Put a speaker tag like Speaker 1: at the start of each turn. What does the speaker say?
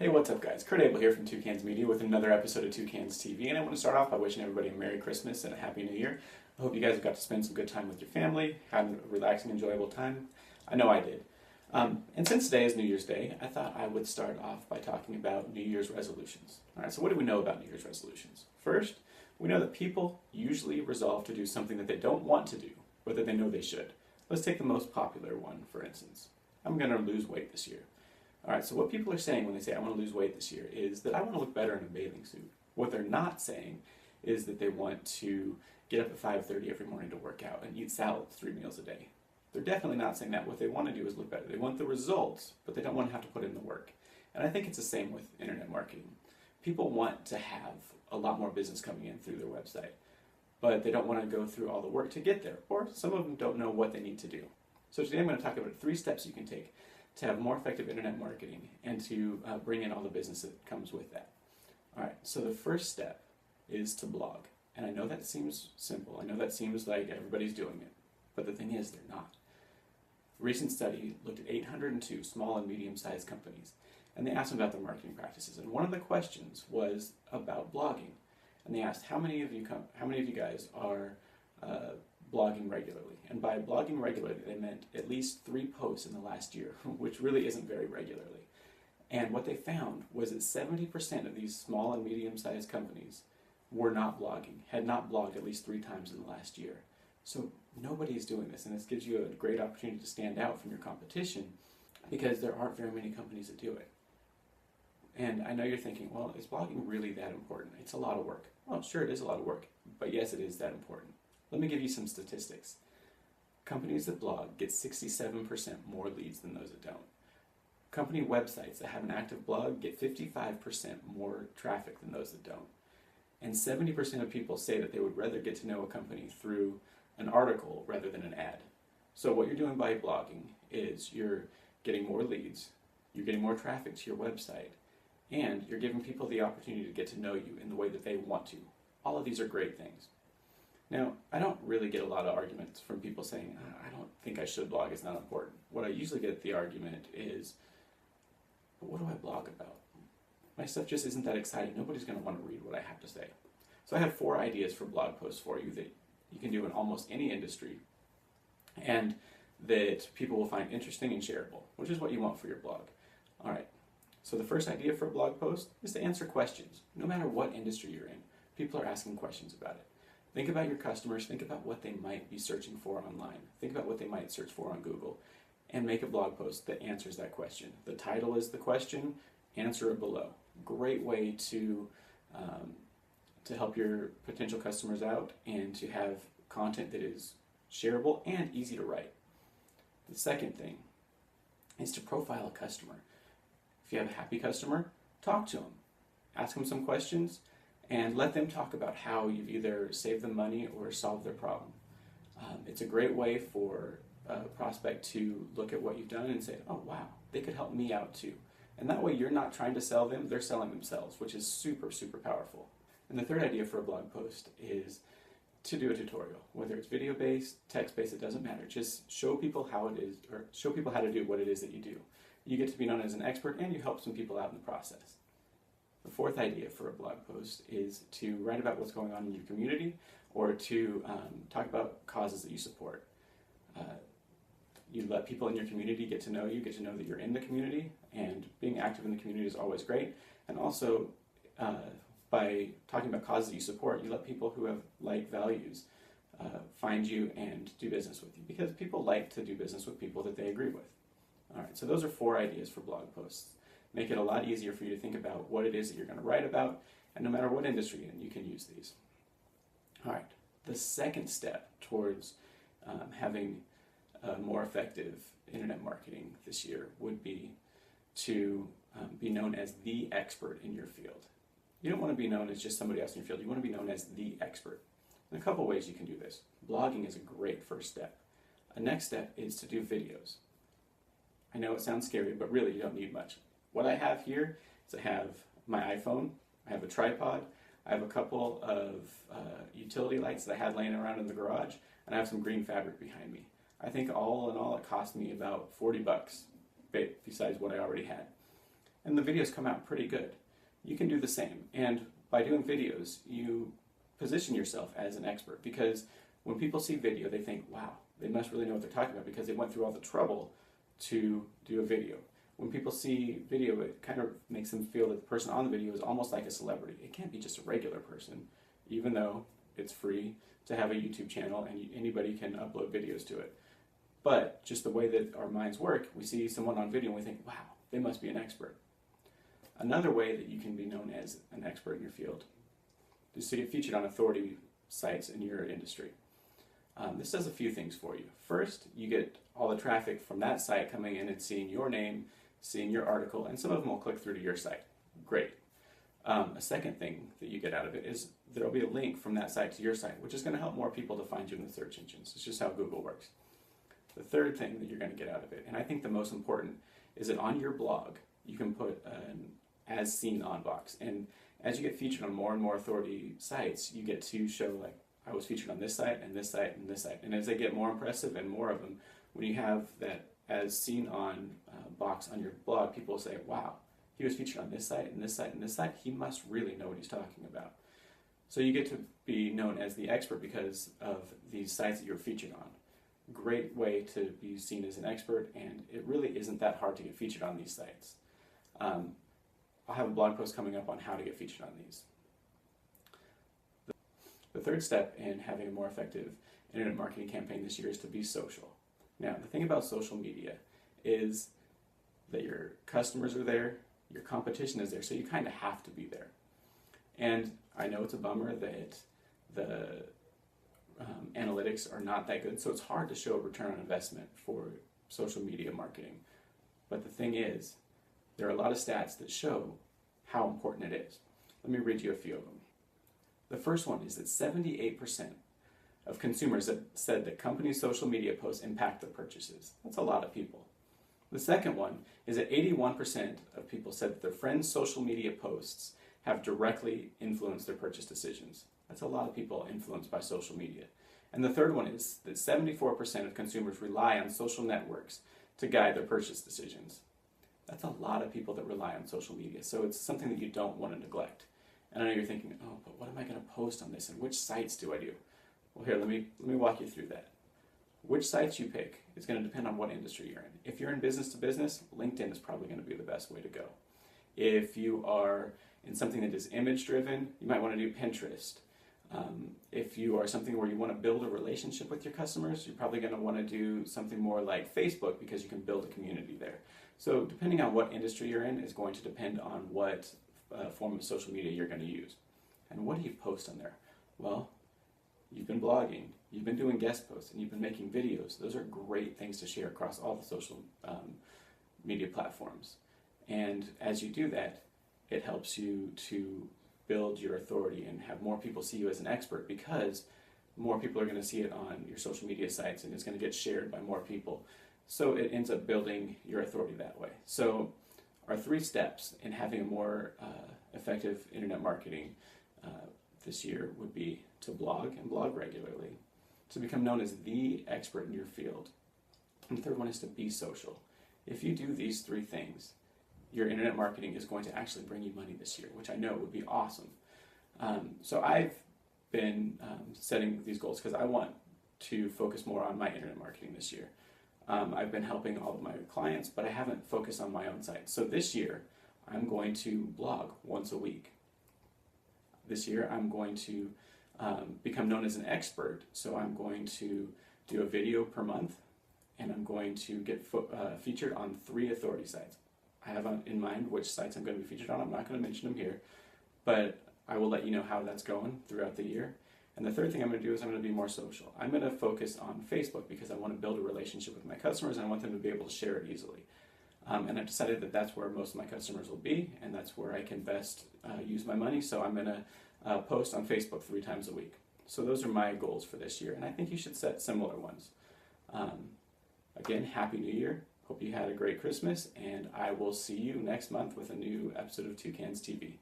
Speaker 1: Hey, what's up guys? Kurt Abel here from Toucans Media with another episode of Toucans TV, and I want to start off by wishing everybody a Merry Christmas and a Happy New Year. I hope you guys have got to spend some good time with your family, had a relaxing, enjoyable time. I know I did. And since today is New Year's Day, I thought I would start off by talking about New Year's resolutions. Alright, so what do we know about New Year's resolutions? First, we know that people usually resolve to do something that they don't want to do, but that they know they should. Let's take the most popular one, for instance. I'm going to lose weight this year. Alright, so what people are saying when they say I want to lose weight this year is that I want to look better in a bathing suit. What they're not saying is that they want to get up at 5:30 every morning to work out and eat salads 3 meals a day. They're definitely not saying that. What they want to do is look better. They want the results, but they don't want to have to put in the work. And I think it's the same with internet marketing. People want to have a lot more business coming in through their website, but they don't want to go through all the work to get there, or some of them don't know what they need to do. So today I'm going to talk about 3 steps you can take to have more effective internet marketing and to bring in all the business that comes with that. Alright, so the first step is to blog. And I know that seems simple. I know that seems like everybody's doing it. But the thing is, they're not. A recent study looked at 802 small and medium-sized companies, and they asked them about their marketing practices. And one of the questions was about blogging. And they asked, how many of you guys are blogging regularly? And by blogging regularly, they meant at least 3 posts in the last year, which really isn't very regularly. And what they found was that 70% of these small and medium-sized companies were not blogging, had not blogged at least 3 times in the last year. So nobody's doing this, and this gives you a great opportunity to stand out from your competition because there aren't very many companies that do it. And I know you're thinking, well, is blogging really that important? It's a lot of work. Well, sure, it is a lot of work, but yes, it is that important. Let me give you some statistics. Companies that blog get 67% more leads than those that don't. Company websites that have an active blog get 55% more traffic than those that don't. And 70% of people say that they would rather get to know a company through an article rather than an ad. So what you're doing by blogging is you're getting more leads, you're getting more traffic to your website, and you're giving people the opportunity to get to know you in the way that they want to. All of these are great things. Now, I don't really get a lot of arguments from people saying, I don't think I should blog, it's not important. What I usually get the argument is, but what do I blog about? My stuff just isn't that exciting. Nobody's going to want to read what I have to say. So I have 4 ideas for blog posts for you that you can do in almost any industry and that people will find interesting and shareable, which is what you want for your blog. All right, so the first idea for a blog post is to answer questions. No matter what industry you're in, people are asking questions about it. Think about your customers, think about what they might be searching for online, think about what they might search for on Google, and make a blog post that answers that question. The title is the question, answer it below. Great way to help your potential customers out and to have content that is shareable and easy to write. The second thing is to profile a customer. If you have a happy customer, talk to them. Ask them some questions and let them talk about how you've either saved them money or solved their problem. It's a great way for a prospect to look at what you've done and say, oh wow, they could help me out too. And that way you're not trying to sell them, they're selling themselves, which is super, super powerful. And the third idea for a blog post is to do a tutorial. Whether it's video-based, text-based, it doesn't matter. Just show people how it is, or show people how to do what it is that you do. You get to be known as an expert and you help some people out in the process. The fourth idea for a blog post is to write about what's going on in your community or to talk about causes that you support. You let people in your community get to know you, get to know that you're in the community, and being active in the community is always great. And also, by talking about causes that you support, you let people who have like values find you and do business with you, because people like to do business with people that they agree with. All right, so those are 4 ideas for blog posts. Make it a lot easier for you to think about what it is that you're going to write about, and no matter what industry you're in, you can use these. All right, the second step towards having more effective internet marketing this year would be to be known as the expert in your field. You don't want to be known as just somebody else in your field. You want to be known as the expert. In a couple ways you can do this. Blogging is a great first step. A next step is to do videos. I know it sounds scary, but really you don't need much. What I have here is I have my iPhone, I have a tripod, I have a couple of utility lights that I had laying around in the garage, and I have some green fabric behind me. I think all in all it cost me about $40 besides what I already had. and the videos come out pretty good. You can do the same, and by doing videos, you position yourself as an expert, because when people see video, they think, wow, they must really know what they're talking about because they went through all the trouble to do a video. When people see video, it kind of makes them feel that the person on the video is almost like a celebrity. It can't be just a regular person, even though it's free to have a YouTube channel and anybody can upload videos to it. But just the way that our minds work, we see someone on video and we think, wow, they must be an expert. Another way that you can be known as an expert in your field is to get featured on authority sites in your industry. This does a few things for you. First, you get all the traffic from that site coming in and seeing your name, seeing your article, and some of them will click through to your site. Great. A second thing that you get out of it is there will be a link from that site to your site, which is going to help more people to find you in the search engines. It's just how Google works. The third thing that you're going to get out of it, and I think the most important, is that on your blog, you can put an as seen on box. And as you get featured on more and more authority sites, you get to show, like, I was featured on this site and this site and this site. And as they get more impressive and more of them, when you have that as seen on box on your blog, people will say, wow, he was featured on this site and this site and this site. He must really know what he's talking about. So you get to be known as the expert because of these sites that you're featured on. Great way to be seen as an expert, and it really isn't that hard to get featured on these sites. I'll have a blog post coming up on how to get featured on these. The third step in having a more effective internet marketing campaign this year is to be social. Now, the thing about social media is that your customers are there, your competition is there, so you kind of have to be there. And I know it's a bummer that the analytics are not that good, so it's hard to show a return on investment for social media marketing. But the thing is, there are a lot of stats that show how important it is. Let me read you a few of them. The first one is that 78% of consumers have said that companies' social media posts impact their purchases. That's a lot of people. The second one is that 81% of people said that their friends' social media posts have directly influenced their purchase decisions. That's a lot of people influenced by social media. And the third one is that 74% of consumers rely on social networks to guide their purchase decisions. That's a lot of people that rely on social media, so it's something that you don't want to neglect. And I know you're thinking, oh, but what am I going to post on this, and which sites do I do? Well, here, let me walk you through that. Which sites you pick is going to depend on what industry you're in. If you're in business to business, LinkedIn is probably going to be the best way to go. If you are in something that is image driven, you might want to do Pinterest. If you are something where you want to build a relationship with your customers, you're probably going to want to do something more like Facebook because you can build a community there. So depending on what industry you're in is going to depend on what form of social media you're going to use. And what do you post on there? Well, you've been blogging, you've been doing guest posts, and you've been making videos. Those are great things to share across all the social media platforms. And as you do that, it helps you to build your authority and have more people see you as an expert, because more people are going to see it on your social media sites and it's going to get shared by more people. So it ends up building your authority that way. So our 3 steps in having a more effective internet marketing this year would be to blog and blog regularly, to become known as the expert in your field. And the third one is to be social. If you do these 3 things, your internet marketing is going to actually bring you money this year, which I know would be awesome. So I've been setting these goals because I want to focus more on my internet marketing this year. I've been helping all of my clients, but I haven't focused on my own site. So this year, I'm going to blog once a week. This year, I'm going to become known as an expert. So I'm going to do a video per month, and I'm going to get featured on 3 authority sites. I have in mind which sites I'm going to be featured on. I'm not going to mention them here, but I will let you know how that's going throughout the year. And the third thing I'm going to do is I'm going to be more social. I'm going to focus on Facebook because I want to build a relationship with my customers and I want them to be able to share it easily. And I've decided that that's where most of my customers will be, and that's where I can best use my money. So I'm going to post on Facebook 3 times a week. So those are my goals for this year, and I think you should set similar ones. Again, Happy New Year. Hope you had a great Christmas, and I will see you next month with a new episode of Two Cans TV.